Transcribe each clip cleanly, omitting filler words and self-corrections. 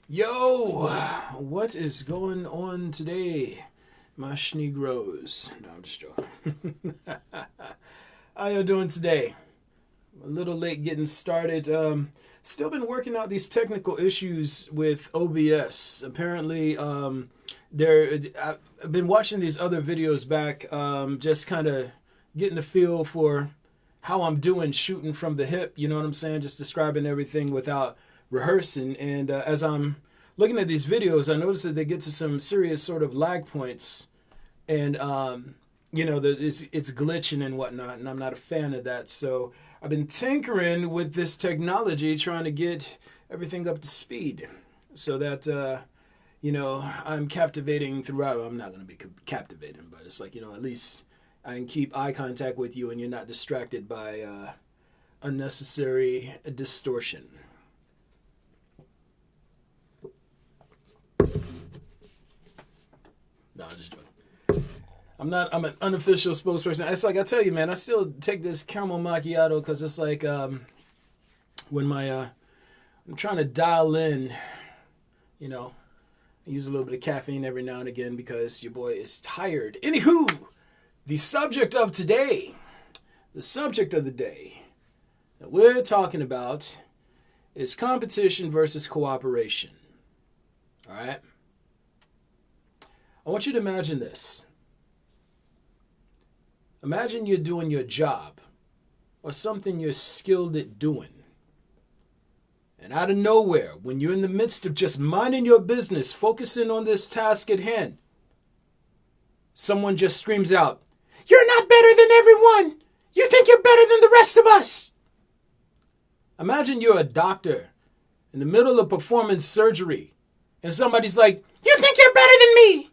Yo, what is going on today, my schneegros? No, I'm just joking. How you doing today? A little late getting started. Still been working out these technical issues with OBS. Apparently, I've been watching these other videos back, just kind of getting a feel for how I'm doing shooting from the hip. You know what I'm saying? Just describing everything without rehearsing. And as I'm looking at these videos, I noticed that they get to some serious sort of lag points, and it's glitching and whatnot, and I'm not a fan of that. So I've been tinkering with this technology, trying to get everything up to speed, so that I'm captivating throughout. I'm not going to be captivating, but it's like, at least I can keep eye contact with you, and you're not distracted by unnecessary distortion. No, I'm just joking. I'm an unofficial spokesperson. It's like I tell you, man, I still take this caramel macchiato because it's like when I'm trying to dial in, I use a little bit of caffeine every now and again because your boy is tired. Anywho, the subject of today, the subject of the day that we're talking about is competition versus cooperation. All right? I want you to imagine this. Imagine you're doing your job or something you're skilled at doing. And out of nowhere, when you're in the midst of just minding your business, focusing on this task at hand, someone just screams out, "You're not better than everyone! You think you're better than the rest of us!" Imagine you're a doctor in the middle of performing surgery, and somebody's like, "You think you're better than me!"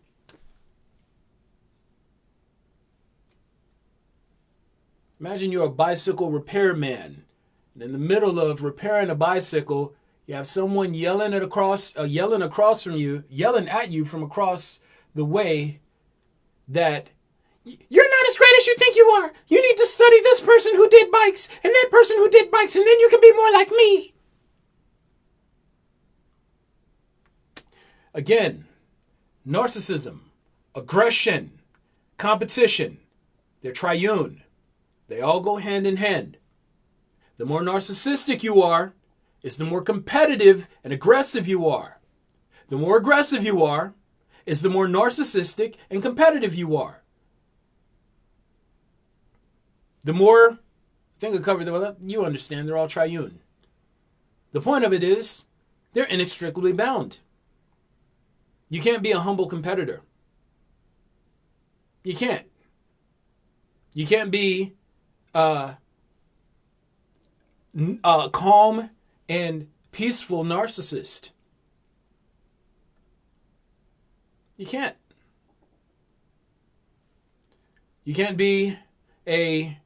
Imagine you're a bicycle repairman, and in the middle of repairing a bicycle, you have someone yelling across from you, yelling at you from across the way that you're not as great as you think you are. You need to study this person who did bikes and that person who did bikes, and then you can be more like me. Again, narcissism, aggression, competition, they're triune. They all go hand in hand. The more narcissistic you are, is the more competitive and aggressive you are. The more aggressive you are, is the more narcissistic and competitive you are. The more, I think I covered that, you understand, they're all triune. The point of it is, they're inextricably bound. You can't be a humble competitor. You can't. You can't be a calm and peaceful narcissist. You can't. You can't be a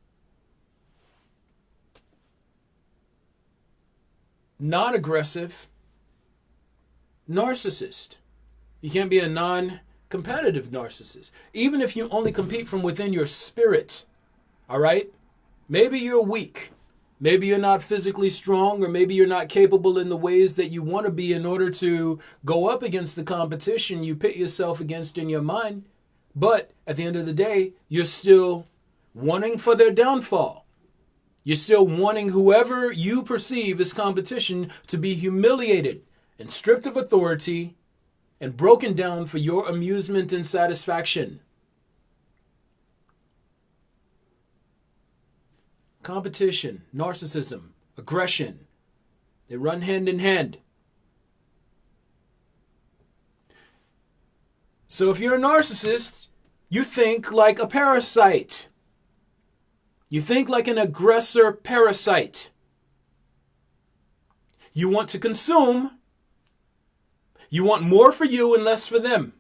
non-aggressive narcissist. You can't be a non-competitive narcissist. Even if you only compete from within your spirit, all right? Maybe you're weak. Maybe you're not physically strong, or maybe you're not capable in the ways that you want to be in order to go up against the competition you pit yourself against in your mind. But at the end of the day, you're still wanting for their downfall. You're still wanting whoever you perceive as competition to be humiliated and stripped of authority and broken down for your amusement and satisfaction. Competition, narcissism, aggression, they run hand in hand. So if you're a narcissist, you think like a parasite. You think like an aggressor parasite. You want to consume. You want more for you and less for them.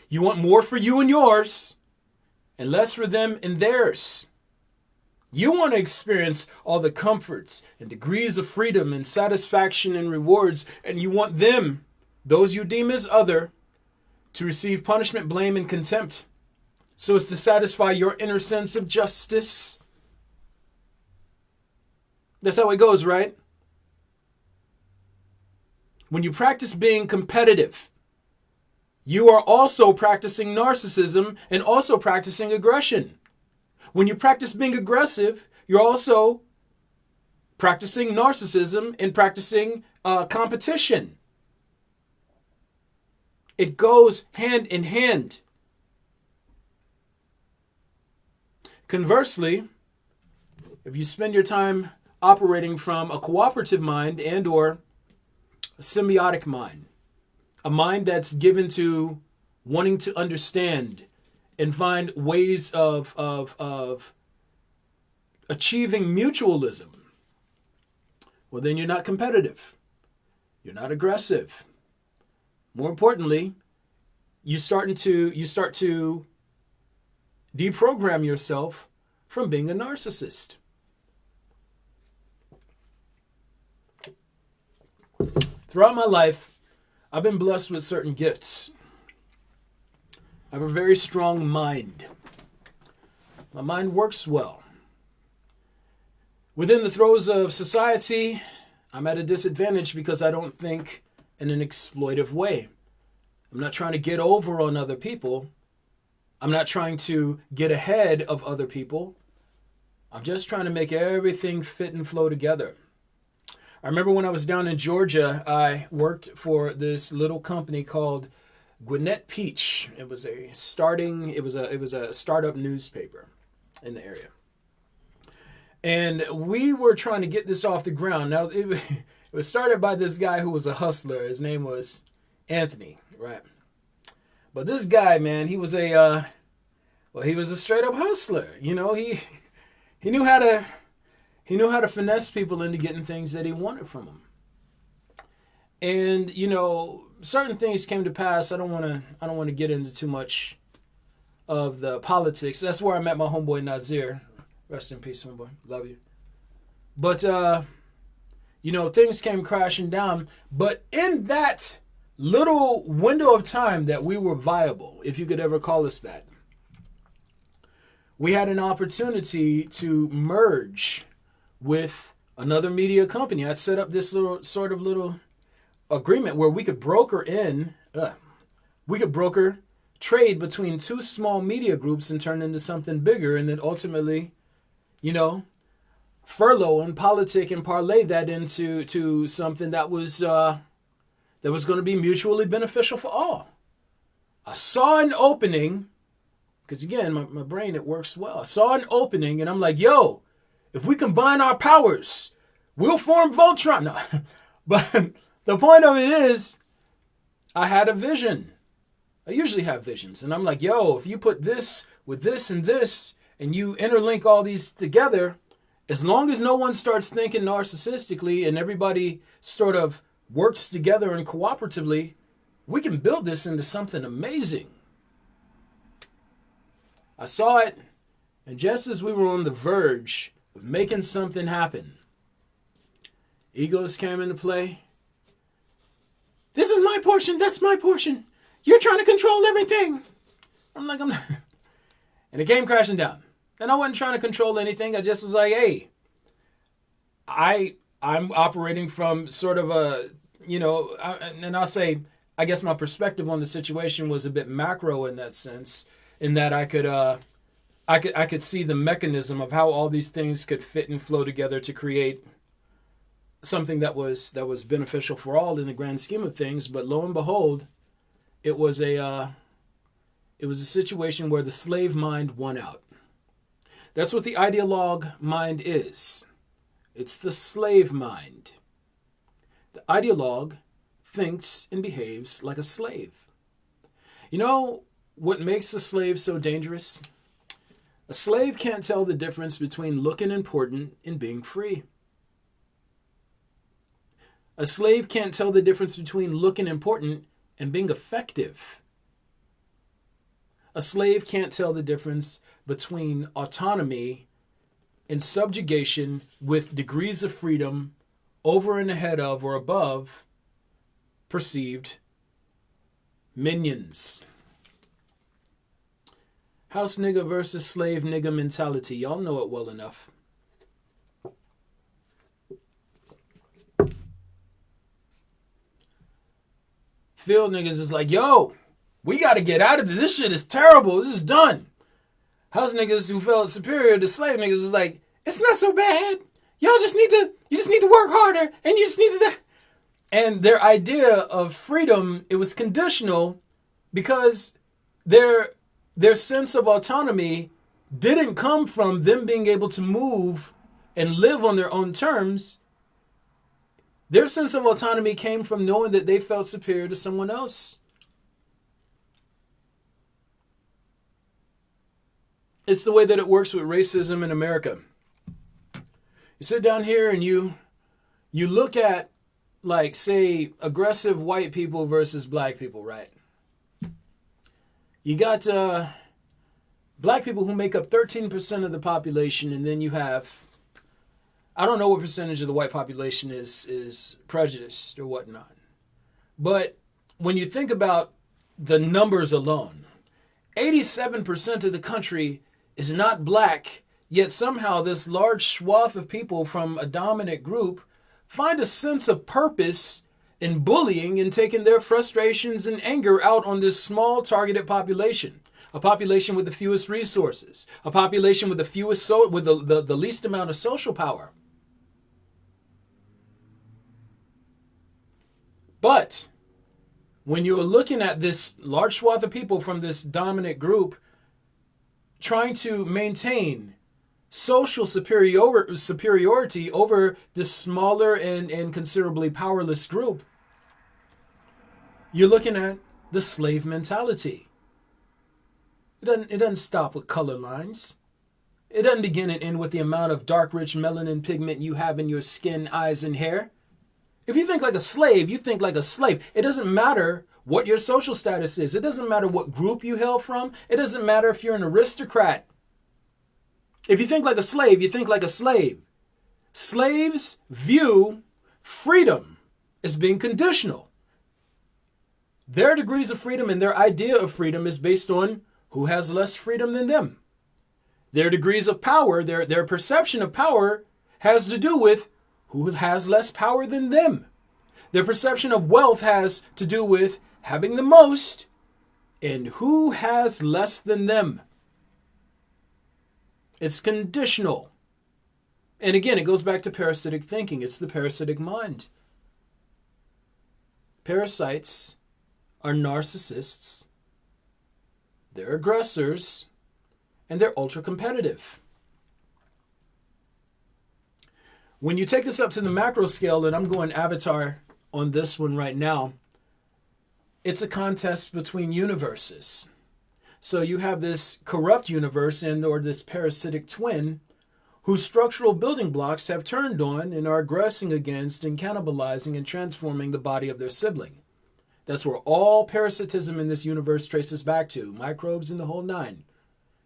You want more for you and yours, and less for them and theirs. You want to experience all the comforts and degrees of freedom and satisfaction and rewards, and you want them, those you deem as other, to receive punishment, blame, and contempt, so as to satisfy your inner sense of justice. That's how it goes, right? When you practice being competitive, you are also practicing narcissism and also practicing aggression. When you practice being aggressive, you're also practicing narcissism and practicing competition. It goes hand in hand. Conversely, if you spend your time operating from a cooperative mind and or a symbiotic mind, a mind that's given to wanting to understand and find ways of achieving mutualism, well, then you're not competitive. You're not aggressive. More importantly, you start to deprogram yourself from being a narcissist. Throughout my life, I've been blessed with certain gifts. I have a very strong mind. My mind works well. Within the throes of society, I'm at a disadvantage because I don't think in an exploitive way. I'm not trying to get over on other people. I'm not trying to get ahead of other people. I'm just trying to make everything fit and flow together. I remember when I was down in Georgia, I worked for this little company called Gwinnett Peach. It was a startup newspaper in the area. And we were trying to get this off the ground. Now, it was started by this guy who was a hustler. His name was Anthony, right? But this guy, man, he was a straight up hustler. You know, he knew how to finesse people into getting things that he wanted from them. And, you know, certain things came to pass. I don't want to get into too much of the politics. That's where I met my homeboy Nazir. Rest in peace, homeboy. Love you. But you know, things came crashing down. But in that little window of time that we were viable, if you could ever call us that, we had an opportunity to merge with another media company. I'd set up this little agreement where we could broker trade between two small media groups and turn into something bigger, and then ultimately, you know, furlough and politic and parlay that into something that was going to be mutually beneficial for all. I saw an opening, because again, my brain, it works well. I saw an opening and I'm like, yo, if we combine our powers, we'll form Voltron. No. But the point of it is, I had a vision. I usually have visions. And I'm like, yo, if you put this with this, and you interlink all these together, as long as no one starts thinking narcissistically and everybody sort of works together and cooperatively, we can build this into something amazing. I saw it, and just as we were on the verge of making something happen, egos came into play. This is my portion, that's my portion. You're trying to control everything. I'm not. And it came crashing down. And I wasn't trying to control anything. I just was like, hey, I'm operating from sort of a, you know, and I'll say, I guess my perspective on the situation was a bit macro in that sense, in that I could see the mechanism of how all these things could fit and flow together to create something that was beneficial for all in the grand scheme of things. But lo and behold, it was a situation where the slave mind won out. That's what the ideologue mind is. It's the slave mind. The ideologue thinks and behaves like a slave. You know what makes a slave so dangerous? A slave can't tell the difference between looking important and being free. A slave can't tell the difference between looking important and being effective. A slave can't tell the difference between autonomy and subjugation with degrees of freedom over and ahead of or above perceived minions. House nigga versus slave nigga mentality. Y'all know it well enough. Field niggas is like, yo, we got to get out of this. This shit is terrible. This is done. House niggas who felt superior to slave niggas is like, it's not so bad. You just need to work harder, and you just need to. And their idea of freedom, it was conditional because their sense of autonomy didn't come from them being able to move and live on their own terms. Their sense of autonomy came from knowing that they felt superior to someone else. It's the way that it works with racism in America. You sit down here and you look at, like, say, aggressive white people versus black people, right? You got black people who make up 13% of the population, and then you have, I don't know what percentage of the white population is prejudiced or whatnot. But when you think about the numbers alone, 87% of the country is not black, yet somehow this large swath of people from a dominant group find a sense of purpose in bullying and taking their frustrations and anger out on this small targeted population. A population with the fewest resources, a population with the fewest with the least amount of social power. But when you're looking at this large swath of people from this dominant group trying to maintain social superiority over this smaller and considerably powerless group, you're looking at the slave mentality. It doesn't stop with color lines. It doesn't begin and end with the amount of dark, rich melanin pigment you have in your skin, eyes, and hair. If you think like a slave, you think like a slave. It doesn't matter what your social status is. It doesn't matter what group you hail from. It doesn't matter if you're an aristocrat. If you think like a slave, you think like a slave. Slaves view freedom as being conditional. Their degrees of freedom and their idea of freedom is based on who has less freedom than them. Their degrees of power, their perception of power has to do with who has less power than them. Their perception of wealth has to do with having the most and who has less than them. It's conditional. And again, it goes back to parasitic thinking. It's the parasitic mind. Parasites are narcissists, they're aggressors, and they're ultra competitive. When you take this up to the macro scale, and I'm going Avatar on this one right now, it's a contest between universes. So you have this corrupt universe or this parasitic twin whose structural building blocks have turned on and are aggressing against and cannibalizing and transforming the body of their sibling. That's where all parasitism in this universe traces back to, microbes in the whole nine.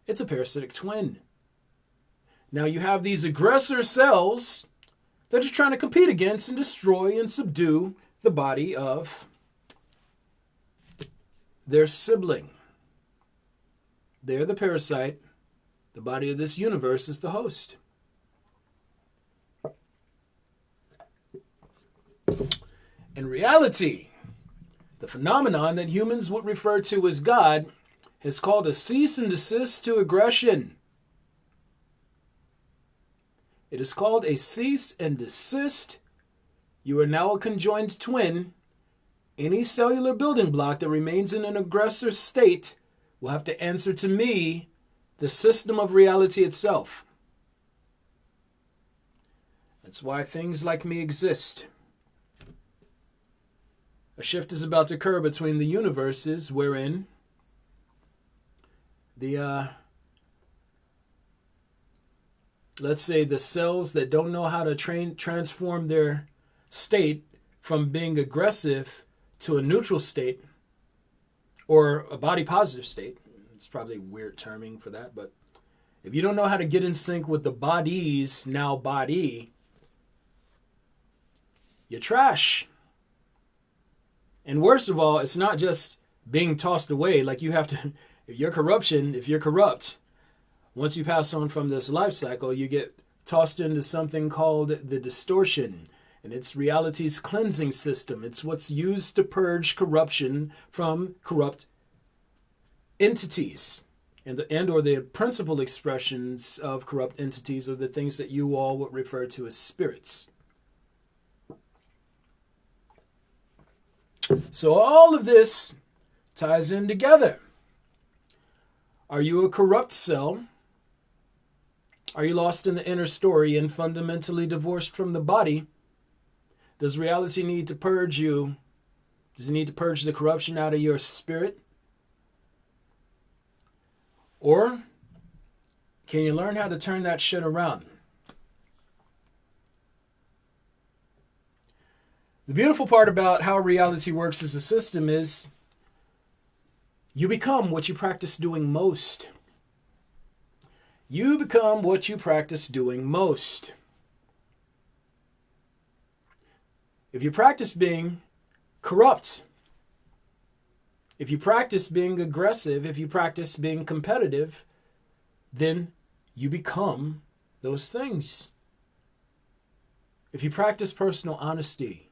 It's a parasitic twin. Now you have these aggressor cells that are trying to compete against and destroy and subdue the body of their sibling. They're the parasite. The body of this universe is the host. In reality, the phenomenon that humans would refer to as God is called a cease and desist to aggression. It is called a cease and desist. You are now a conjoined twin. Any cellular building block that remains in an aggressor state will have to answer to me, the system of reality itself. That's why things like me exist. A shift is about to occur between the universes wherein let's say the cells that don't know how to transform their state from being aggressive to a neutral state or a body positive state. It's probably weird terming for that, but if you don't know how to get in sync with the body's now body, you're trash. And worst of all, it's not just being tossed away. Like you have to, if you're corrupt, once you pass on from this life cycle, you get tossed into something called the distortion. And it's reality's cleansing system. It's what's used to purge corruption from corrupt entities. And or the principal expressions of corrupt entities are the things that you all would refer to as spirits. So all of this ties in together. Are you a corrupt cell? Are you lost in the inner story and fundamentally divorced from the body? Does reality need to purge you? Does it need to purge the corruption out of your spirit? Or can you learn how to turn that shit around? The beautiful part about how reality works as a system is you become what you practice doing most. You become what you practice doing most. If you practice being corrupt, if you practice being aggressive, if you practice being competitive, then you become those things. If you practice personal honesty,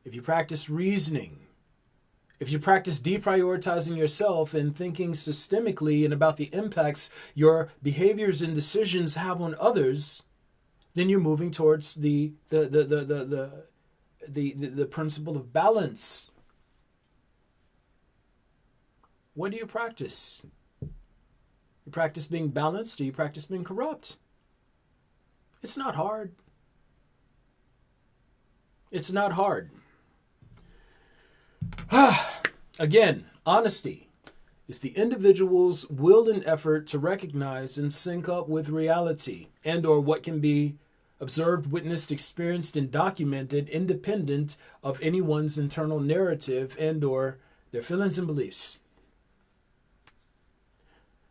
if you practice reasoning, if you practice deprioritizing yourself and thinking systemically and about the impacts your behaviors and decisions have on others, then you're moving towards the principle of balance. What do you practice? You practice being balanced, or you practice being corrupt? It's not hard. It's not hard. Again, honesty is the individual's will and effort to recognize and sync up with reality and or what can be observed, witnessed, experienced, and documented independent of anyone's internal narrative and or their feelings and beliefs.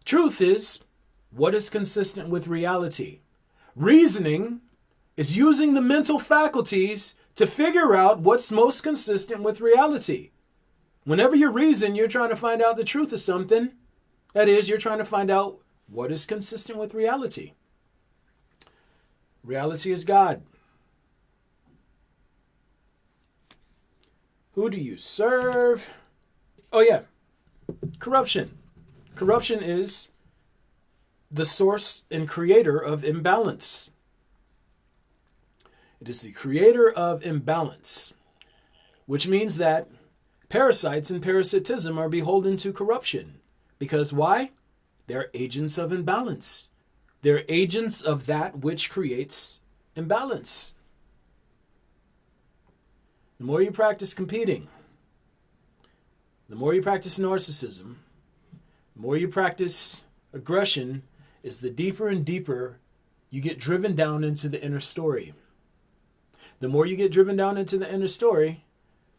Truth is what is consistent with reality. Reasoning is using the mental faculties to figure out what's most consistent with reality. Whenever you reason, you're trying to find out the truth of something. That is, you're trying to find out what is consistent with reality. Reality is God. Who do you serve? Oh yeah, corruption. Corruption is the source and creator of imbalance. It is the creator of imbalance, which means that parasites and parasitism are beholden to corruption. Because why? They're agents of imbalance. They're agents of that which creates imbalance. The more you practice competing, the more you practice narcissism, the more you practice aggression, is the deeper and deeper you get driven down into the inner story. The more you get driven down into the inner story,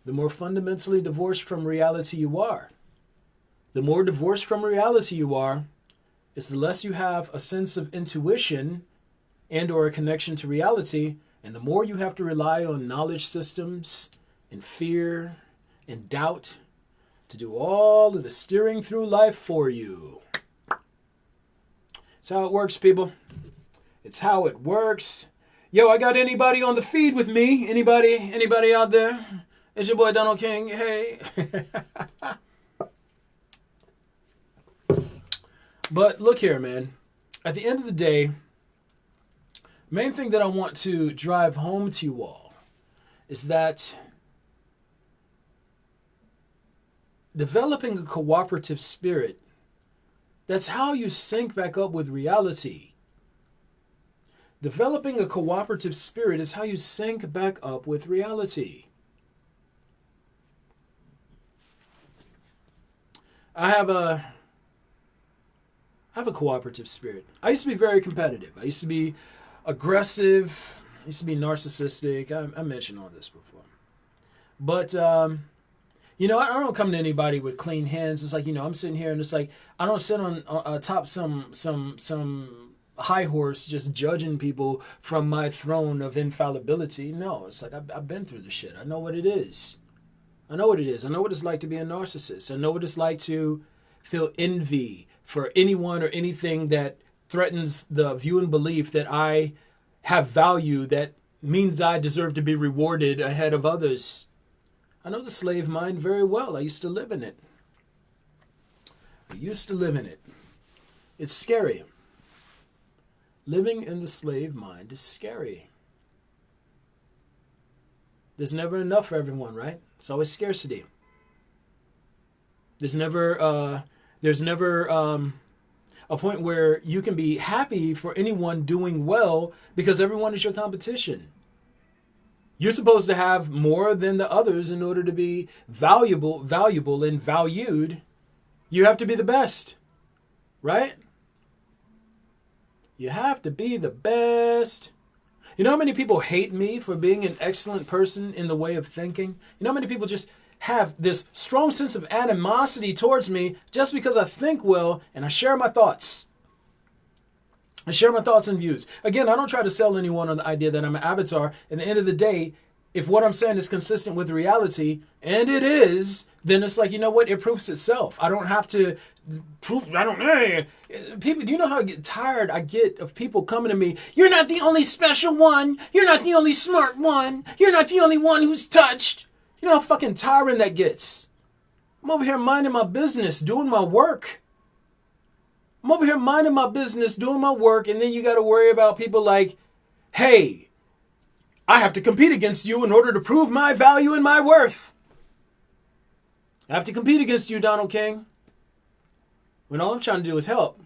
the more fundamentally divorced from reality you are. The more divorced from reality you are, is the less you have a sense of intuition and or a connection to reality, and the more you have to rely on knowledge systems and fear and doubt to do all of the steering through life for you. It's how it works, people. It's how it works. Yo, I got anybody on the feed with me? Anybody out there? It's your boy Donald King. Hey. But look here, man. At the end of the day, main thing that I want to drive home to you all is that developing a cooperative spirit, that's how you sync back up with reality. Developing a cooperative spirit is how you sync back up with reality. I have a cooperative spirit. I used to be very competitive. I used to be aggressive. I used to be narcissistic. I mentioned all this before. But, you know, I don't come to anybody with clean hands. It's like, you know, I'm sitting here and it's like, I don't sit on atop some high horse just judging people from my throne of infallibility. No, it's like I've been through the shit. I know what it is. I know what it is. I know what it's like to be a narcissist. I know what it's like to feel envy for anyone or anything that threatens the view and belief that I have value that means I deserve to be rewarded ahead of others. I know the slave mind very well. I used to live in it. It's scary. Living in the slave mind is scary. There's never enough for everyone, right? It's always scarcity. There's never a point where you can be happy for anyone doing well because everyone is your competition. You're supposed to have more than the others in order to be valuable and valued. You have to be the best, right? You have to be the best. You know how many people hate me for being an excellent person in the way of thinking? You know how many people just have this strong sense of animosity towards me just because I think well and I share my thoughts. I share my thoughts and views. Again, I don't try to sell anyone on the idea that I'm an avatar. At the end of the day, if what I'm saying is consistent with reality, and it is, then it's like, you know what? It proves itself. I don't have to prove, people, do you know how tired I get of people coming to me? You're not the only special one. You're not the only smart one. You're not the only one who's touched. You know how fucking tiring that gets? I'm over here minding my business, doing my work. I'm over here minding my business, doing my work, and then you got to worry about people like, hey, I have to compete against you in order to prove my value and my worth. I have to compete against you, Donald King, when all I'm trying to do is help.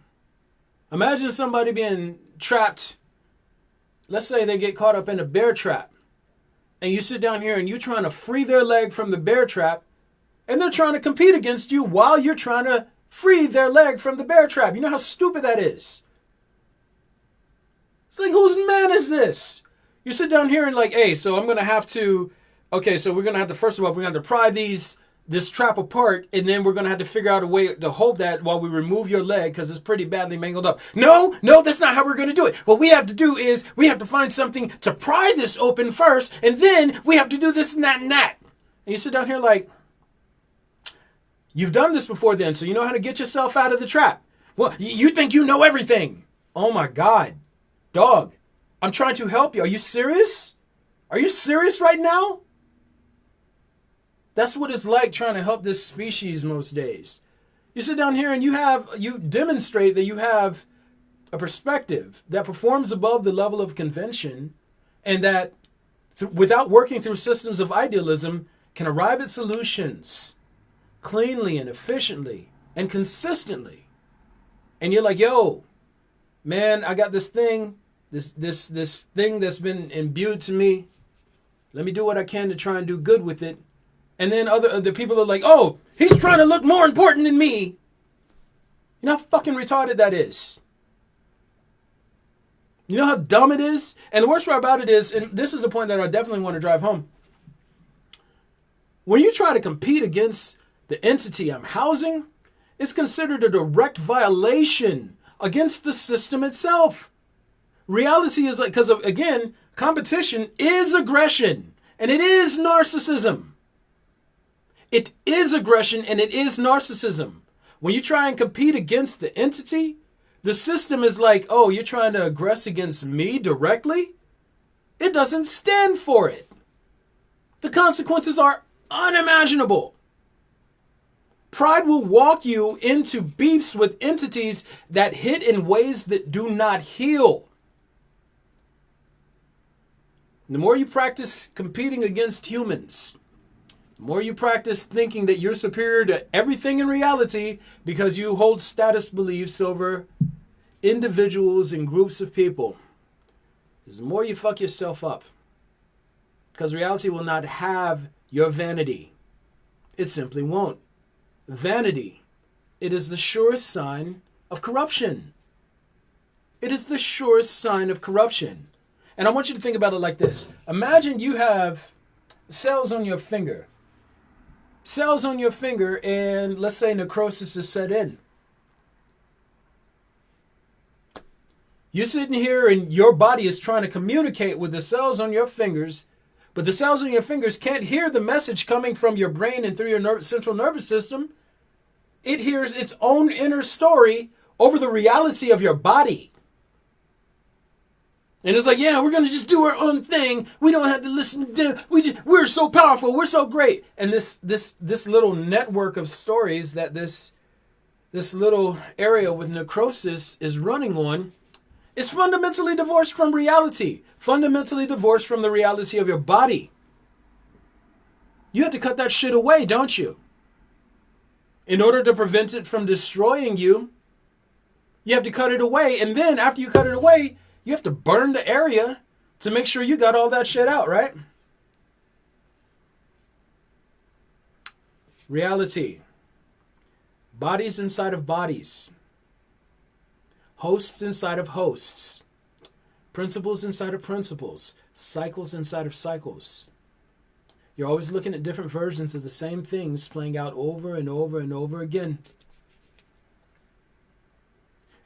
Imagine somebody being trapped. Let's say they get caught up in a bear trap, and you sit down here and you're trying to free their leg from the bear trap, and they're trying to compete against you while you're trying to free their leg from the bear trap. You know how stupid that is? It's like, whose man is this? You sit down here and like, hey, so I'm going to have to, okay, so we're going to have to, first of all, we're going to have to pry this trap apart, and then we're going to have to figure out a way to hold that while we remove your leg because it's pretty badly mangled up. No, that's not how we're going to do it. What we have to do is we have to find something to pry this open first, and then we have to do this and that and that. And you sit down here like, you've done this before then, so you know how to get yourself out of the trap. Well, you think you know everything. Oh my God, dog, I'm trying to help you. Are you serious? Are you serious right now? That's what it's like trying to help this species most days. You sit down here and you demonstrate that you have a perspective that performs above the level of convention, and that without working through systems of idealism can arrive at solutions cleanly and efficiently and consistently. And you're like, yo, man, I got this thing, this thing that's been imbued to me. Let me do what I can to try and do good with it. And then other people are like, oh, he's trying to look more important than me. You know how fucking retarded that is? You know how dumb it is? And the worst part about it is, and this is a point that I definitely want to drive home. When you try to compete against the entity I'm housing, it's considered a direct violation against the system itself. Reality is like, because of, again, competition is aggression and it is narcissism. It is aggression and it is narcissism. When you try and compete against the entity, the system is like, oh, you're trying to aggress against me directly? It doesn't stand for it. The consequences are unimaginable. Pride will walk you into beefs with entities that hit in ways that do not heal. The more you practice competing against humans, the more you practice thinking that you're superior to everything in reality because you hold status beliefs over individuals and groups of people, is the more you fuck yourself up. Because reality will not have your vanity. It simply won't. Vanity, it is the surest sign of corruption. It is the surest sign of corruption. And I want you to think about it like this. Imagine you have cells on your finger. Cells on your finger, and let's say necrosis is set in. You're sitting here and your body is trying to communicate with the cells on your fingers, but the cells on your fingers can't hear the message coming from your brain and through your central nervous system. It hears its own inner story over the reality of your body. And it's like, yeah, we're going to just do our own thing. We don't have to listen to, we're so powerful. We're so great. And this little network of stories that this little area with necrosis is running on is fundamentally divorced from reality. Fundamentally divorced from the reality of your body. You have to cut that shit away, don't you? In order to prevent it from destroying you, you have to cut it away. And then after you cut it away, you have to burn the area to make sure you got all that shit out, right? Reality. Bodies inside of bodies. Hosts inside of hosts. Principles inside of principles. Cycles inside of cycles. You're always looking at different versions of the same things playing out over and over and over again.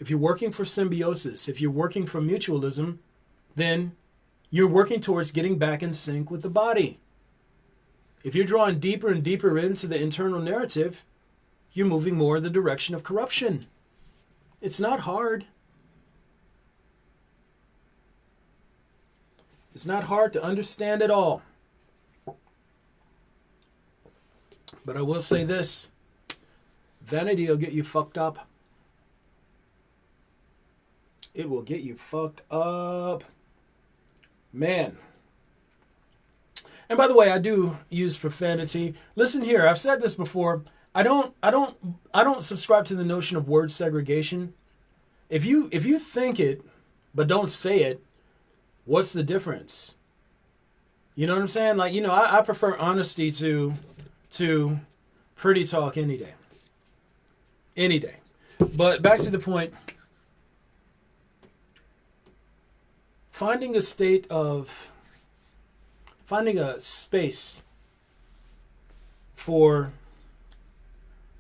If you're working for symbiosis, if you're working for mutualism, then you're working towards getting back in sync with the body. If you're drawing deeper and deeper into the internal narrative, you're moving more in the direction of corruption. It's not hard. It's not hard to understand at all. But I will say this. Vanity will get you fucked up. It will get you fucked up. Man. And by the way, I do use profanity. Listen here, I've said this before. I don't subscribe to the notion of word segregation. If you think it but don't say it, what's the difference? You know what I'm saying? Like, I prefer honesty to pretty talk any day. Any day. But back to the point. Finding a space for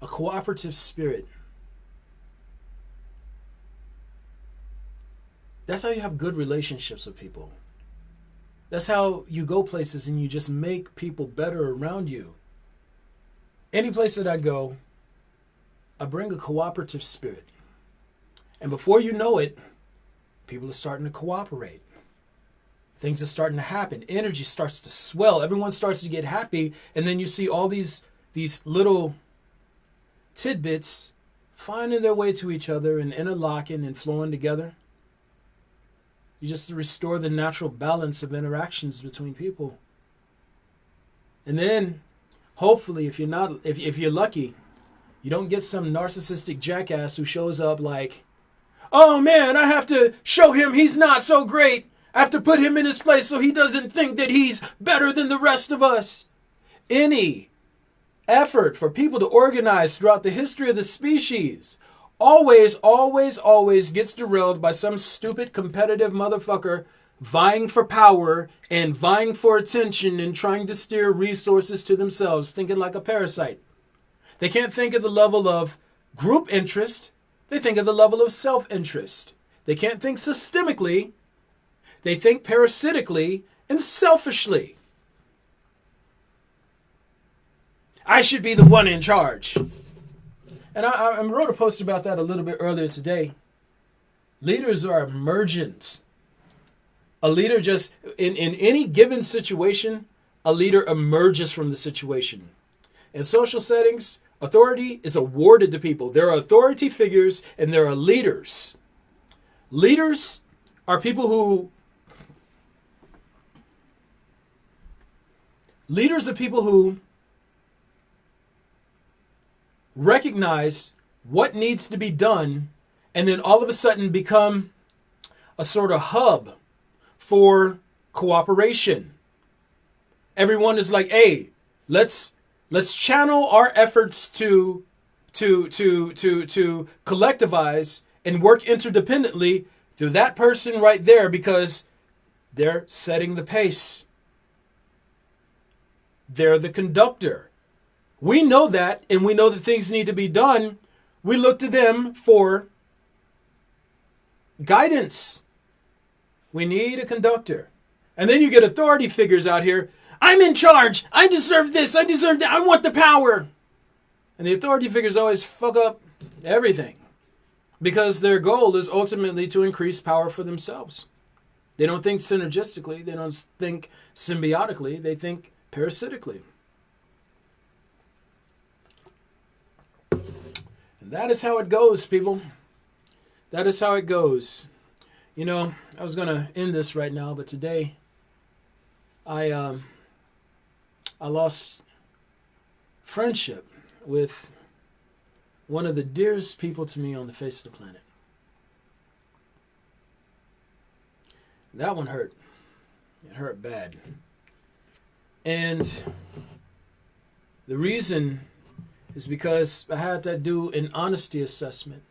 a cooperative spirit. That's how you have good relationships with people. That's how you go places and you just make people better around you. Any place that I go, I bring a cooperative spirit. And before you know it, people are starting to cooperate. Things are starting to happen. Energy starts to swell. Everyone starts to get happy. And then you see all these little tidbits finding their way to each other and interlocking and flowing together. You just restore the natural balance of interactions between people. And then, hopefully, if you're lucky, you don't get some narcissistic jackass who shows up like, oh man, I have to show him he's not so great. I have to put him in his place so he doesn't think that he's better than the rest of us. Any effort for people to organize throughout the history of the species always gets derailed by some stupid competitive motherfucker vying for power and vying for attention and trying to steer resources to themselves, thinking like a parasite. They can't think at the level of group interest. They think at the level of self-interest. They can't think systemically. They think parasitically and selfishly. I should be the one in charge. And I wrote a post about that a little bit earlier today. Leaders are emergent. A leader just, in any given situation, a leader emerges from the situation. In social settings, authority is awarded to people. There are authority figures and there are leaders. Leaders are people who recognize what needs to be done and then all of a sudden become a sort of hub for cooperation. Everyone is like, hey, let's channel our efforts to collectivize and work interdependently through that person right there because they're setting the pace. They're the conductor. We know that, and we know that things need to be done. We look to them for guidance. We need a conductor. And then you get authority figures out here. I'm in charge. I deserve this. I deserve that. I want the power. And the authority figures always fuck up everything because their goal is ultimately to increase power for themselves. They don't think synergistically. They don't think symbiotically. They think parasitically. And that is how it goes, people. That is how it goes. You know, I was going to end this right now, but today I lost friendship with one of the dearest people to me on the face of the planet. That one hurt. It hurt bad. And the reason is because I had to do an honesty assessment.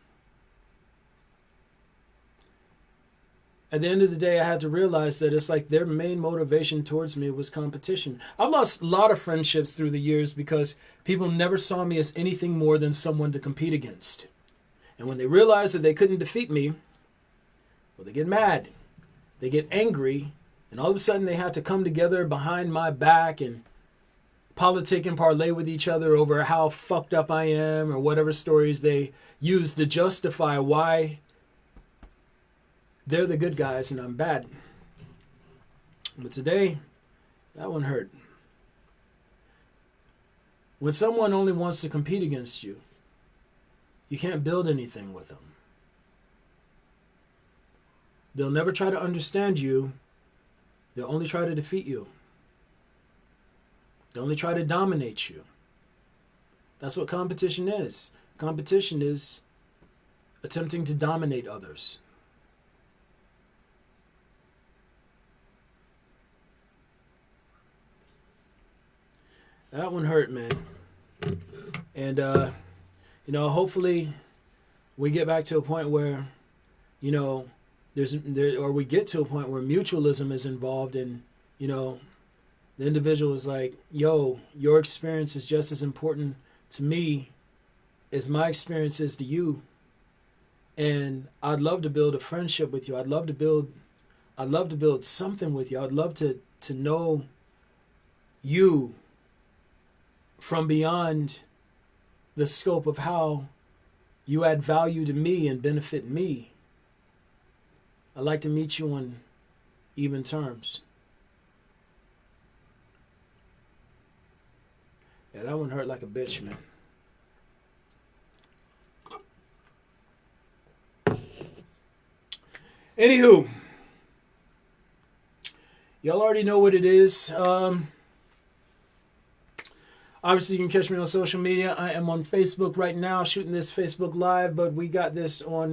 At the end of the day, I had to realize that it's like their main motivation towards me was competition. I've lost a lot of friendships through the years because people never saw me as anything more than someone to compete against. And when they realized that they couldn't defeat me, well, they get mad. They get angry. And all of a sudden they had to come together behind my back and politic and parlay with each other over how fucked up I am or whatever stories they use to justify why they're the good guys and I'm bad. But today, that one hurt. When someone only wants to compete against you, you can't build anything with them. They'll never try to understand you. They'll only try to defeat you. They'll only try to dominate you. That's what competition is. Competition is attempting to dominate others. That one hurt, man. And, hopefully we get back to a point where, we get to a point where mutualism is involved and, the individual is like, yo, your experience is just as important to me as my experience is to you. And I'd love to build a friendship with you. I'd love to build something with you. I'd love to know you from beyond the scope of how you add value to me and benefit me. I'd like to meet you on even terms. Yeah, that one hurt like a bitch, man. Anywho, y'all already know what it is. Obviously, you can catch me on social media. I am on Facebook right now, shooting this Facebook Live, but we got this on,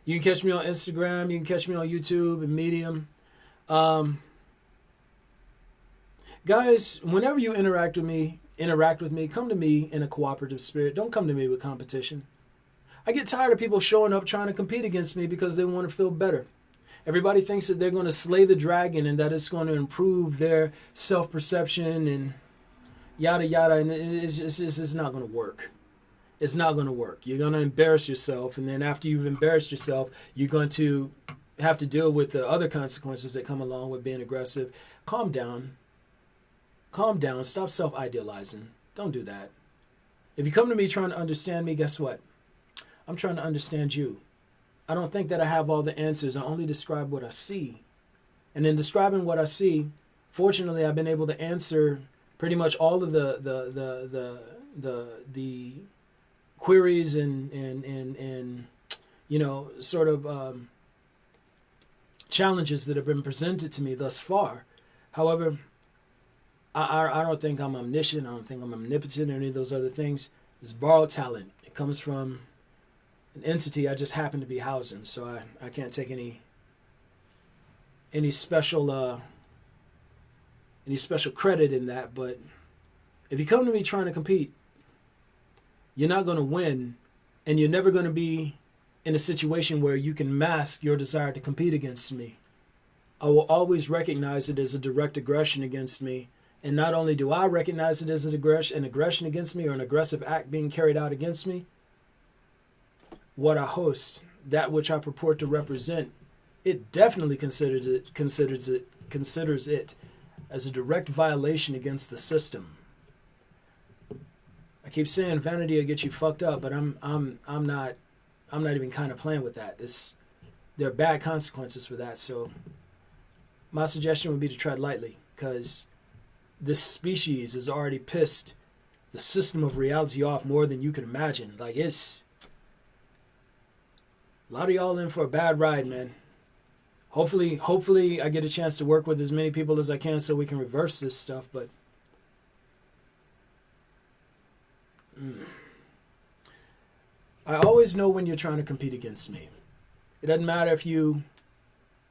you can catch me on Instagram, you can catch me on YouTube and Medium. Guys, whenever you interact with me, come to me in a cooperative spirit. Don't come to me with competition. I get tired of people showing up trying to compete against me because they want to feel better. Everybody thinks that they're going to slay the dragon and that it's going to improve their self-perception and yada yada, and it's not going to work. It's not going to work. You're going to embarrass yourself, and then after you've embarrassed yourself, you're going to have to deal with the other consequences that come along with being aggressive. Calm down. Calm down. Stop self-idealizing. Don't do that. If you come to me trying to understand me, guess what? I'm trying to understand you. I don't think that I have all the answers. I only describe what I see. And in describing what I see, fortunately, I've been able to answer pretty much all of the queries and sort of challenges that have been presented to me thus far. However, I don't think I'm omniscient. I don't think I'm omnipotent or any of those other things. It's borrowed talent. It comes from an entity I just happen to be housing, so I can't take any special credit in that. But if you come to me trying to compete, you're not going to win, and you're never going to be in a situation where you can mask your desire to compete against me. I will always recognize it as a direct aggression against me, and not only do I recognize it as an aggression against me or an aggressive act being carried out against me, what I host, that which I purport to represent, it definitely considers it as a direct violation against the system. I keep saying vanity will get you fucked up, but I'm not even kind of playing with that. There are bad consequences for that. So my suggestion would be to tread lightly, because this species has already pissed the system of reality off more than you can imagine. Like, it's a lot of y'all in for a bad ride, man. Hopefully I get a chance to work with as many people as I can so we can reverse this stuff, but I always know when you're trying to compete against me. It doesn't matter if you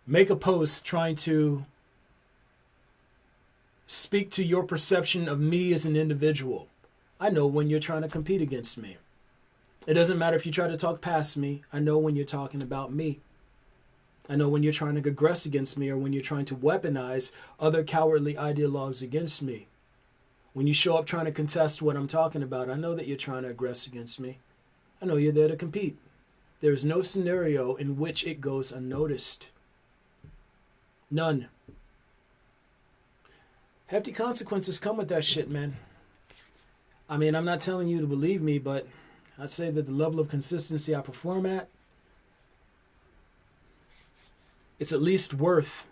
make a post trying to speak to your perception of me as an individual. I know when you're trying to compete against me. It doesn't matter if you try to talk past me. I know when you're talking about me. I know when you're trying to aggress against me, or when you're trying to weaponize other cowardly ideologues against me. When you show up trying to contest what I'm talking about, I know that you're trying to aggress against me. I know you're there to compete. There is no scenario in which it goes unnoticed. None. Hefty consequences come with that shit, man. I mean, I'm not telling you to believe me, but I'd say that the level of consistency I perform at, it's at least worth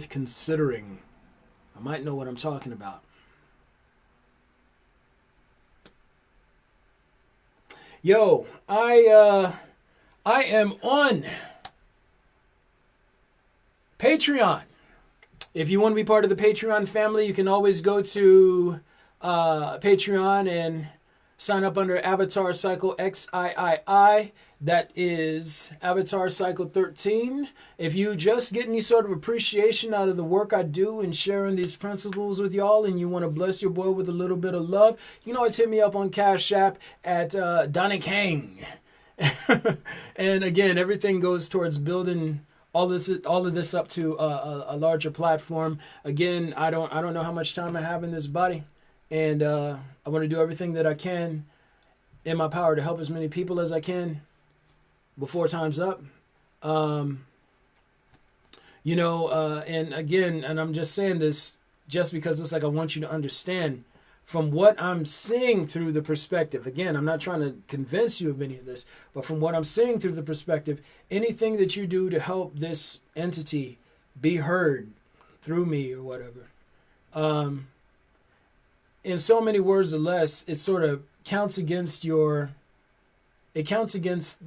considering. I might know what I'm talking about. Yo, I am on Patreon. If you want to be part of the Patreon family, you can always go to Patreon and sign up under Avatar Cycle XIII. That is Avatar Cycle 13. If you just get any sort of appreciation out of the work I do and sharing these principles with y'all, and you want to bless your boy with a little bit of love, you can always hit me up on Cash App at Donnie Kang. And again, everything goes towards building all of this up to a larger platform. Again, I don't know how much time I have in this body, and I want to do everything that I can in my power to help as many people as I can before time's up. And again, and I'm just saying this just because it's like I want you to understand from what I'm seeing through the perspective. Again, I'm not trying to convince you of any of this, but from what I'm seeing through the perspective, anything that you do to help this entity be heard through me or whatever, in so many words or less, it sort of counts against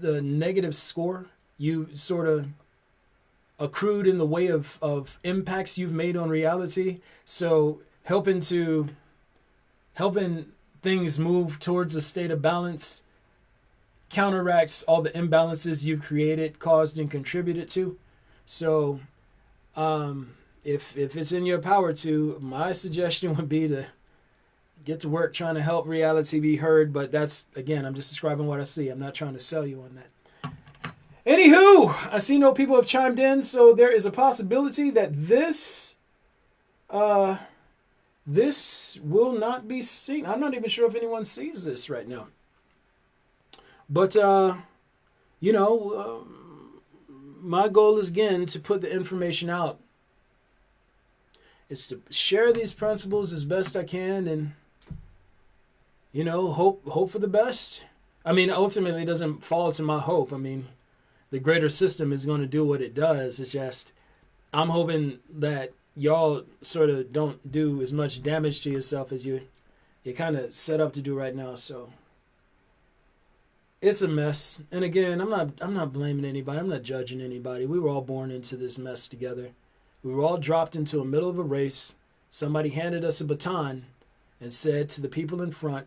the negative score you sort of accrued in the way of impacts you've made on reality. So helping things move towards a state of balance counteracts all the imbalances you've created, caused, and contributed to. So if it's in your power to, my suggestion would be to get to work trying to help reality be heard. But that's, again, I'm just describing what I see. I'm not trying to sell you on that. Anywho, I see no people have chimed in, so there is a possibility that this will not be seen. I'm not even sure if anyone sees this right now. But, my goal is, again, to put the information out. It's to share these principles as best I can and, hope for the best. I mean, ultimately, it doesn't fall to my hope. I mean, the greater system is going to do what it does. It's just, I'm hoping that y'all sort of don't do as much damage to yourself as you're kind of set up to do right now. So it's a mess. And again, I'm not blaming anybody. I'm not judging anybody. We were all born into this mess together. We were all dropped into the middle of a race. Somebody handed us a baton and said to the people in front,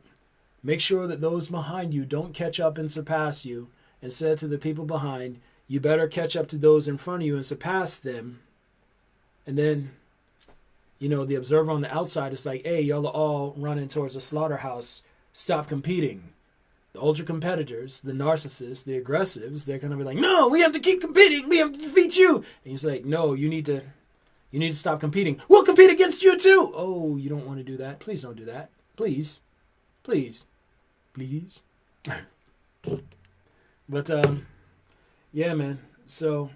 make sure that those behind you don't catch up and surpass you. And said to the people behind, you better catch up to those in front of you and surpass them. And then, the observer on the outside is like, hey, y'all are all running towards a slaughterhouse. Stop competing. The ultra competitors, the narcissists, the aggressives, they're going to be like, no, we have to keep competing. We have to defeat you. And he's like, no, you need to stop competing. We'll compete against you too. Oh, you don't want to do that. Please don't do that. Please. Please. Please. But, yeah, man. So,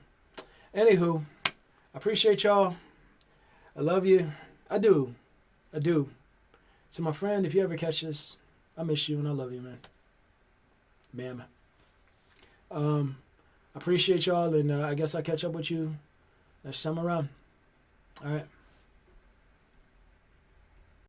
anywho, I appreciate y'all. I love you. I do. So, my friend, if you ever catch this, I miss you and I love you, man. Ma'am. I appreciate y'all, and I guess I'll catch up with you next time around. All right.